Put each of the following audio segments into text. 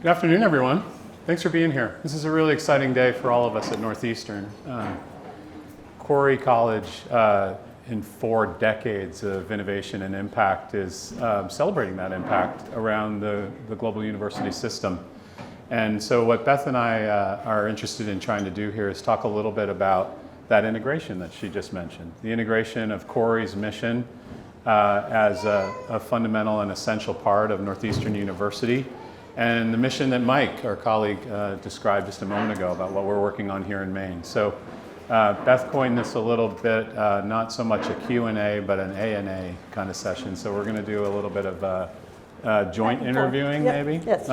Good afternoon, everyone. Thanks for being here. This is a really exciting day for all of us at Northeastern. Khoury College, in 4 decades of innovation and impact, is celebrating that impact around the global university system. And so what Beth and I are interested in trying to do here is talk a little bit about that integration that she just mentioned, the integration of Khoury's mission as a fundamental and essential part of Northeastern University, and the mission that Mike, our colleague, described just a moment ago about what we're working on here in Maine. So Beth coined this a little bit, not so much a Q&A, but an A&A kind of session. So we're going to do a little bit of joint interviewing, maybe? Yes.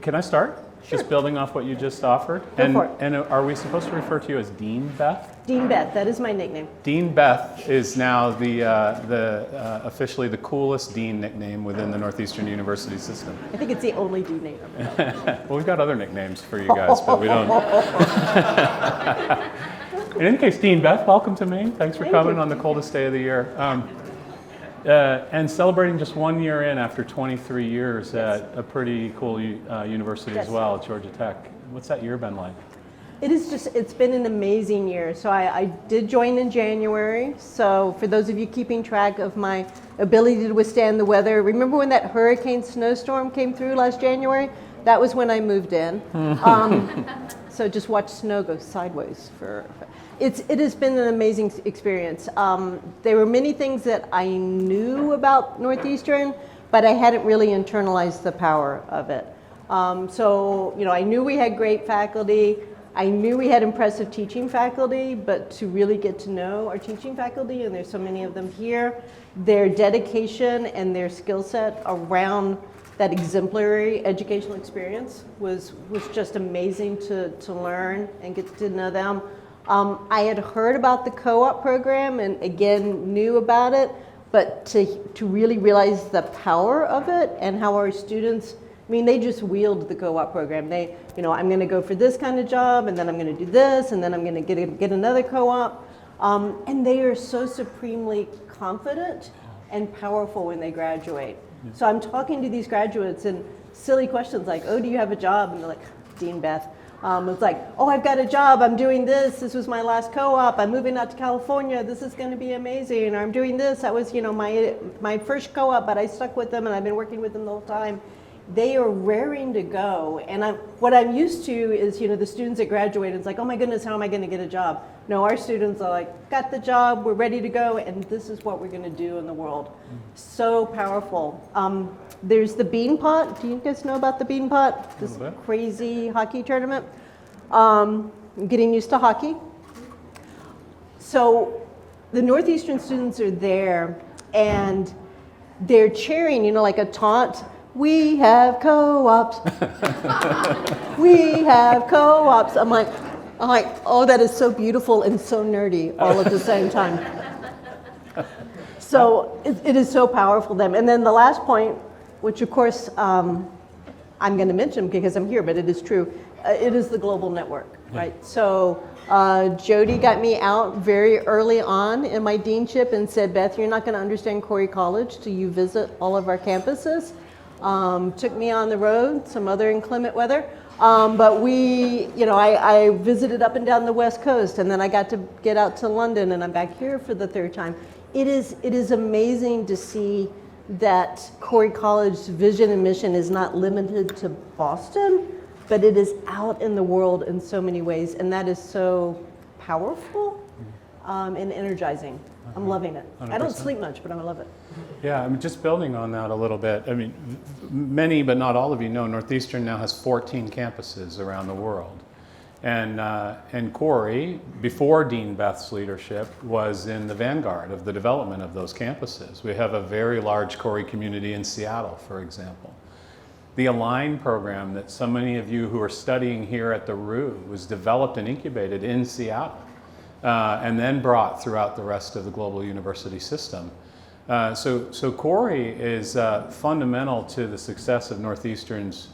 Can I start? Sure. Just building off what you just offered. Go for it. And are we supposed to refer to you as Dean Beth? Dean Beth, that is my nickname. Dean Beth is now the officially the coolest dean nickname within the Northeastern University system. I think it's the only dean name. Well, we've got other nicknames for you guys, but we don't. In any case, Dean Beth, welcome to Maine. Thanks for coming on the coldest day of the year. And celebrating just 1 year in after 23 years at a pretty cool university as well, at Georgia Tech. What's that year been like? It's been an amazing year. So I did join in January. So for those of you keeping track of my ability to withstand the weather, remember when that hurricane snowstorm came through last January? That was when I moved in. So just watch snow go sideways it has been an amazing experience. There were many things that I knew about Northeastern, but I hadn't really internalized the power of it. So, I knew we had great faculty. I knew we had impressive teaching faculty, but to really get to know our teaching faculty, and there's so many of them here, their dedication and their skill set around that exemplary educational experience was just amazing to learn and get to know them. I had heard about the co-op program and again knew about it, but to really realize the power of it and how our students, they just wheeled the co-op program. I'm going to go for this kind of job, and then I'm going to do this, and then I'm going to get another co-op. And they are so supremely confident and powerful when they graduate. So I'm talking to these graduates and silly questions like, oh, do you have a job? And they're like, Dean Beth. It's like, oh, I've got a job, I'm doing this, this was my last co-op, I'm moving out to California, this is going to be amazing, or I'm doing this, that was my first co-op, but I stuck with them and I've been working with them the whole time. They are raring to go, and what I'm used to is, the students that graduate, it's like, oh my goodness, how am I going to get a job? No, our students are like, got the job, we're ready to go, and this is what we're going to do in the world. So powerful. There's the Bean Pot. Do you guys know about the Bean Pot? This crazy hockey tournament. I'm getting used to hockey. So the Northeastern students are there, and they're cheering, like a taunt. We have co-ops. We have co-ops. I'm like, oh, that is so beautiful and so nerdy all at the same time. So it is so powerful them. And then the last point, which of course I'm going to mention because I'm here, but it is true. It is the global network, right? So Jody got me out very early on in my deanship and said, Beth, you're not going to understand Khoury College till you visit all of our campuses. Took me on the road, some other inclement weather. But I visited up and down the West Coast, and then I got to get out to London, and I'm back here for the 3rd time. It is amazing to see that Khoury College's vision and mission is not limited to Boston, but it is out in the world in so many ways, and that is so powerful and energizing. I'm loving it. 100%. I don't sleep much, but I love it. Yeah, just building on that a little bit. Many, but not all of you know, Northeastern now has 14 campuses around the world. And Khoury, before Dean Beth's leadership, was in the vanguard of the development of those campuses. We have a very large Khoury community in Seattle, for example. The Align program that so many of you who are studying here at the Roux was developed and incubated in Seattle. And then brought throughout the rest of the global university system. So Khoury is fundamental to the success of Northeastern's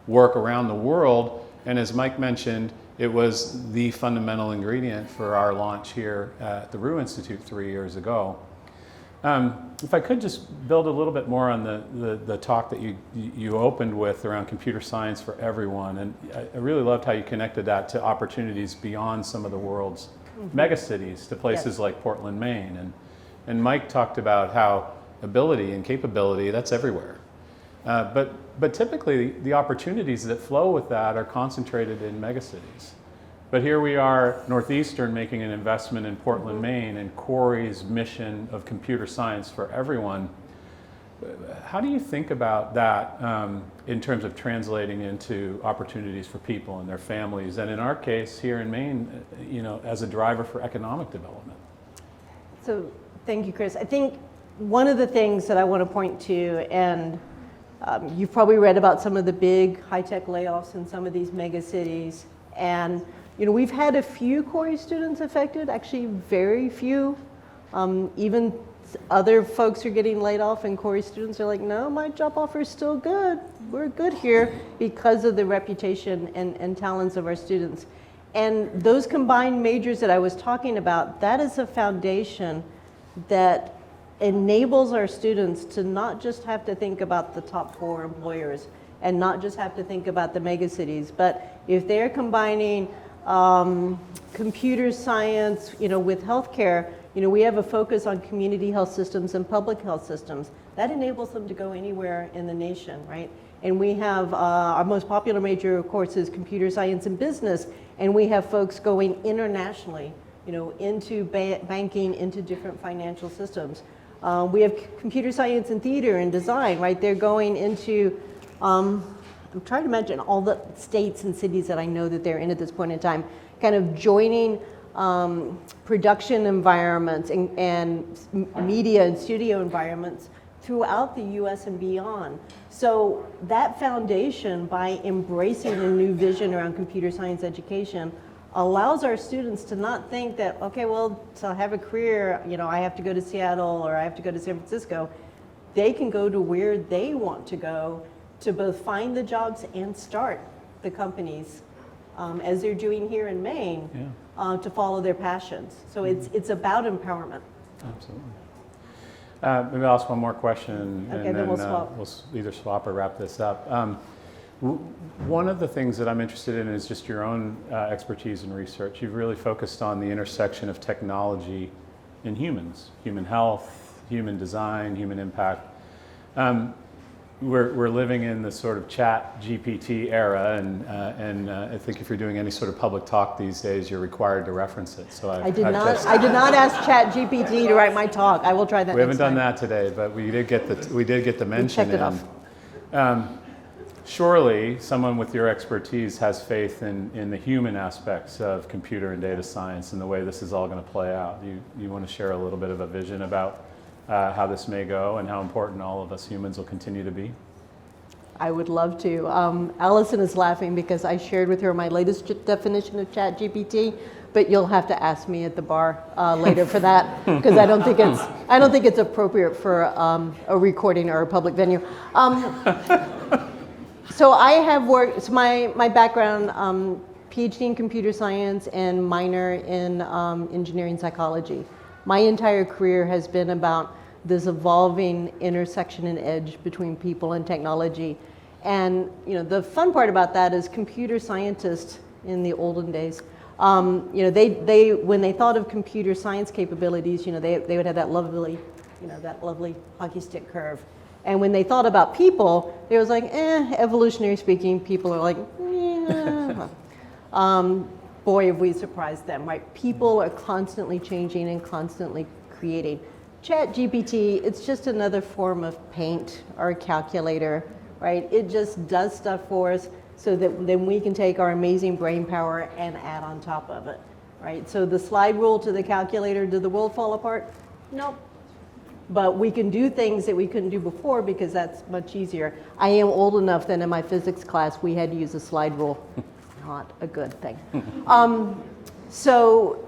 work around the world, and as Mike mentioned, it was the fundamental ingredient for our launch here at the Roux Institute 3 years ago. If I could just build a little bit more on the talk that you opened with around computer science for everyone, and I really loved how you connected that to opportunities beyond some of the world's megacities, to places like Portland, Maine, and Mike talked about how ability and capability, that's everywhere. But typically the opportunities that flow with that are concentrated in megacities. But here we are, Northeastern, making an investment in Portland, Maine, and Khoury's mission of computer science for everyone. How do you think about that in terms of translating into opportunities for people and their families, and in our case here in Maine, as a driver for economic development? So thank you, Chris. I think one of the things that I want to point to, and you've probably read about some of the big high-tech layoffs in some of these mega cities, and we've had a few Khoury students affected, actually very few. Even other folks are getting laid off, and Khoury students are like, no, my job offer is still good. We're good here because of the reputation and talents of our students. And those combined majors that I was talking about, that is a foundation that enables our students to not just have to think about the top 4 employers and not just have to think about the megacities, but if they're combining computer science, with healthcare, we have a focus on community health systems and public health systems. That enables them to go anywhere in the nation, right? And we have our most popular major, of course, is computer science and business, and we have folks going internationally, into banking, into different financial systems. We have computer science and theater and design, right? They're going into, I'm trying to imagine all the states and cities that I know that they're in at this point in time, kind of joining production environments and media and studio environments throughout the US and beyond. So that foundation, by embracing a new vision around computer science education, allows our students to not think that, okay, well, to have a career, I have to go to Seattle or I have to go to San Francisco. They can go to where they want to go to both find the jobs and start the companies, as they're doing here in Maine, to follow their passions. So it's about empowerment. Absolutely. Maybe I'll ask one more question, Okay, and then we'll swap. We'll either swap or wrap this up. One of the things that I'm interested in is just your own expertise and research. You've really focused on the intersection of technology and humans, human health, human design, human impact. We're living in the sort of chat GPT era, and I think if you're doing any sort of public talk these days, you're required to reference it. So I did not ask Chat GPT to write my talk. I will try that. We haven't done that today, but we did get the mention. We checked it off. Surely someone with your expertise has faith in the human aspects of computer and data science and the way this is all going to play out. You want to share a little bit of a vision about how this may go and how important all of us humans will continue to be? I would love to. Allison is laughing because I shared with her my latest definition of Chat GPT, but you'll have to ask me at the bar later for that, because I don't think it's appropriate for a recording or a public venue. So I have worked. So my background, PhD in computer science and minor in engineering psychology. My entire career has been about this evolving intersection and edge between people and technology. And the fun part about that is computer scientists in the olden days, they when they thought of computer science capabilities, they would have that lovely hockey stick curve. And when they thought about people, they was like, evolutionary speaking, people are like, boy, have we surprised them, right? People are constantly changing and constantly creating. Chat GPT, it's just another form of paint or a calculator, right? It just does stuff for us so that then we can take our amazing brain power and add on top of it, right? So the slide rule to the calculator, did the world fall apart? Nope. But we can do things that we couldn't do before because that's much easier. I am old enough that in my physics class we had to use a slide rule. Not a good thing. So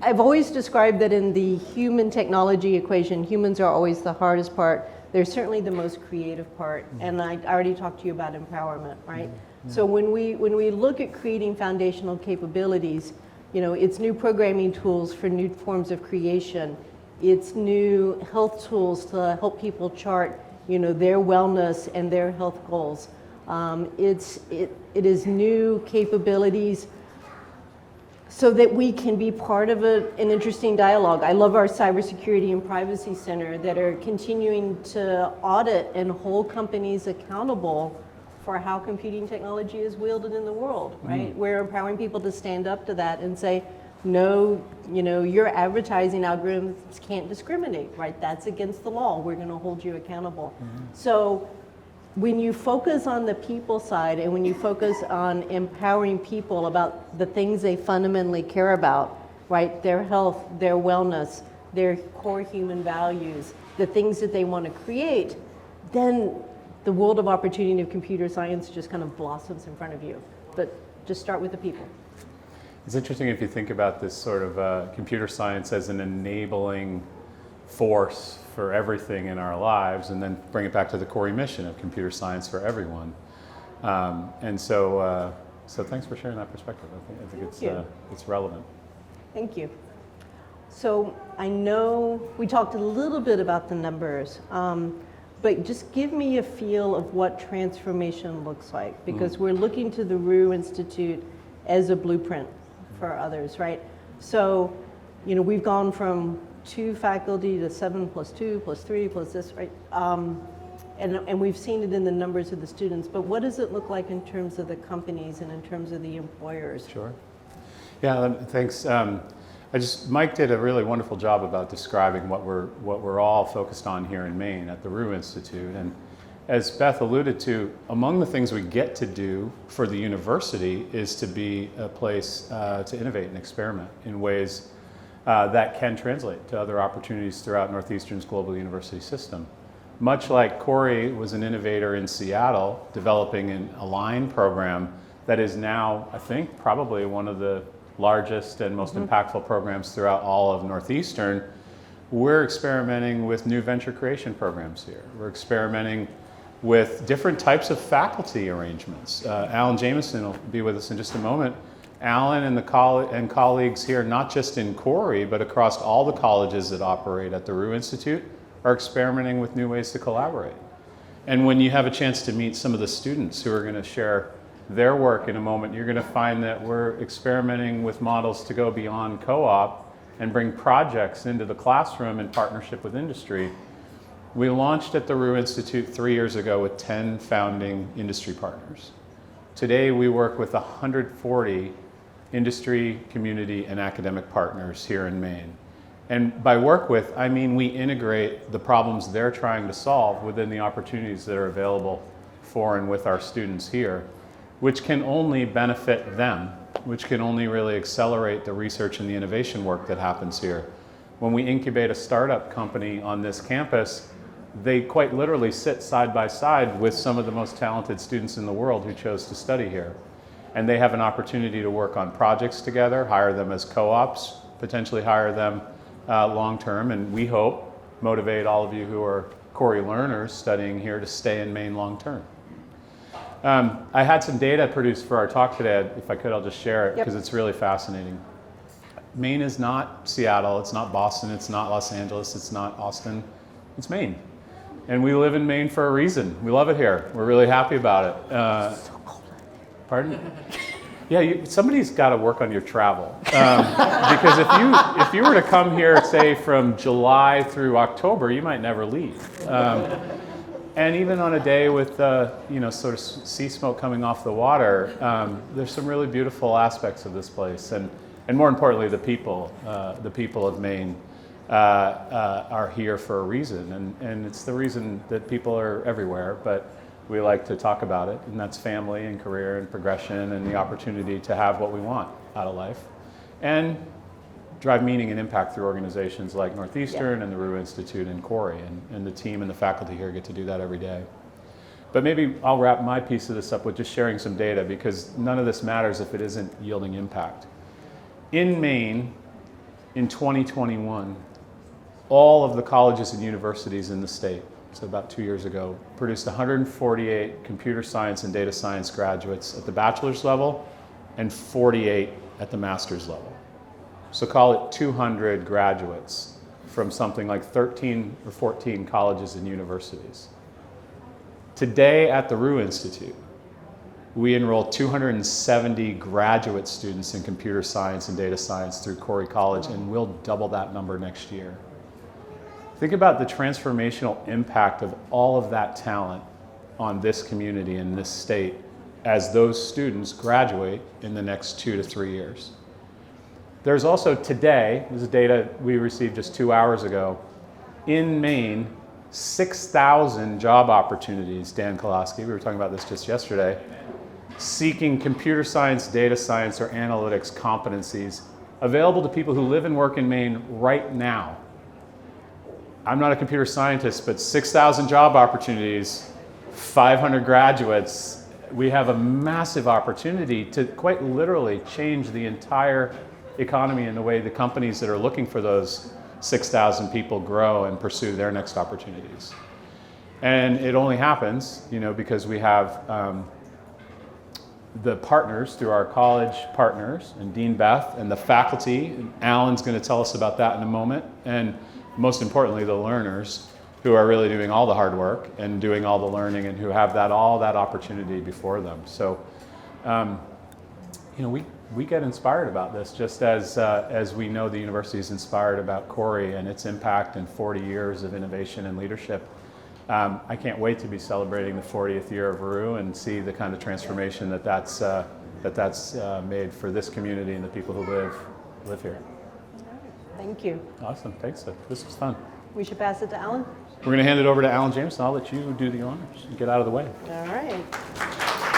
I've always described that in the human technology equation, humans are always the hardest part. They're certainly the most creative part. And I already talked to you about empowerment, right? So when we look at creating foundational capabilities, it's new programming tools for new forms of creation. It's new health tools to help people chart, their wellness and their health goals. It is new capabilities so that we can be part of an interesting dialogue. I love our cybersecurity and privacy center that are continuing to audit and hold companies accountable for how computing technology is wielded in the world, right? We're empowering people to stand up to that and say, no, your advertising algorithms can't discriminate, right? That's against the law. We're going to hold you accountable. So when you focus on the people side and when you focus on empowering people about the things they fundamentally care about, right? Their health, their wellness, their core human values, the things that they want to create, then the world of opportunity of computer science just kind of blossoms in front of you. But just start with the people. It's interesting if you think about this sort of computer science as an enabling force for everything in our lives, and then bring it back to the Khoury mission of computer science for everyone. So thanks for sharing that perspective. I think it's relevant. Thank you. So I know we talked a little bit about the numbers, but just give me a feel of what transformation looks like, because we're looking to the Roux Institute as a blueprint for others, right? So, we've gone from 2 faculty to 7 plus 2 plus 3 plus this, right? And we've seen it in the numbers of the students, but what does it look like in terms of the companies and in terms of the employers? Sure. Yeah, thanks. Mike did a really wonderful job about describing what we're all focused on here in Maine at the Roux Institute. And as Beth alluded to, among the things we get to do for the university is to be a place to innovate and experiment in ways that can translate to other opportunities throughout Northeastern's global university system. Much like Khoury was an innovator in Seattle, developing an Align program that is now, I think, probably one of the largest and most impactful programs throughout all of Northeastern, we're experimenting with new venture creation programs here. We're experimenting with different types of faculty arrangements. Alan Jameson will be with us in just a moment. Alan and colleagues here, not just in Khoury, but across all the colleges that operate at the Roux Institute, are experimenting with new ways to collaborate. And when you have a chance to meet some of the students who are going to share their work in a moment, you're going to find that we're experimenting with models to go beyond co-op and bring projects into the classroom in partnership with industry. We launched at the Roux Institute 3 years ago with 10 founding industry partners. Today we work with 140 industry, community, and academic partners here in Maine. And by work with, I mean we integrate the problems they're trying to solve within the opportunities that are available for and with our students here, which can only benefit them, which can only really accelerate the research and the innovation work that happens here. When we incubate a startup company on this campus, they quite literally sit side by side with some of the most talented students in the world who chose to study here. And they have an opportunity to work on projects together, hire them as co-ops, potentially hire them long-term, and we hope motivate all of you who are Khoury learners studying here to stay in Maine long-term. I had some data produced for our talk today. If I could, I'll just share it because it's really fascinating. Maine is not Seattle, it's not Boston, it's not Los Angeles, it's not Austin, it's Maine. And we live in Maine for a reason. We love it here. We're really happy about it. Pardon? Yeah, somebody's got to work on your travel. Because if you were to come here, say, from July through October, you might never leave. And even on a day with sort of sea smoke coming off the water, there's some really beautiful aspects of this place, and more importantly, the people of Maine are here for a reason, and it's the reason that people are everywhere, but we like to talk about it, and that's family and career and progression and the opportunity to have what we want out of life, and drive meaning and impact through organizations like Northeastern and the Roux Institute and Khoury, and the team and the faculty here get to do that every day. But maybe I'll wrap my piece of this up with just sharing some data, because none of this matters if it isn't yielding impact. In Maine, in 2021, all of the colleges and universities in the state, so about 2 years ago, produced 148 computer science and data science graduates at the bachelor's level and 48 at the master's level. So call it 200 graduates from something like 13 or 14 colleges and universities. Today at the Roux Institute, we enroll 270 graduate students in computer science and data science through Khoury College, and we'll double that number next year. Think about the transformational impact of all of that talent on this community and this state as those students graduate in the next 2 to 3 years. There's also today, this is data we received just 2 hours ago, in Maine, 6,000 job opportunities, Dan Kolaski, we were talking about this just yesterday, seeking computer science, data science, or analytics competencies available to people who live and work in Maine right now. I'm not a computer scientist, but 6,000 job opportunities, 500 graduates, we have a massive opportunity to quite literally change the entire economy and the way the companies that are looking for those 6,000 people grow and pursue their next opportunities. And it only happens, because we have the partners through our college partners and Dean Beth and the faculty. And Alan's going to tell us about that in a moment. And most importantly, the learners who are really doing all the hard work and doing all the learning and who have all that opportunity before them. So, we get inspired about this just as we know the university is inspired about Khoury and its impact in 40 years of innovation and leadership. I can't wait to be celebrating the 40th year of Roux and see the kind of transformation that's made for this community and the people who live here. Thank you. Awesome, thanks. This was fun. We should pass it to Alan. We're going to hand it over to Alan Jameson. I'll let you do the honors and get out of the way. All right.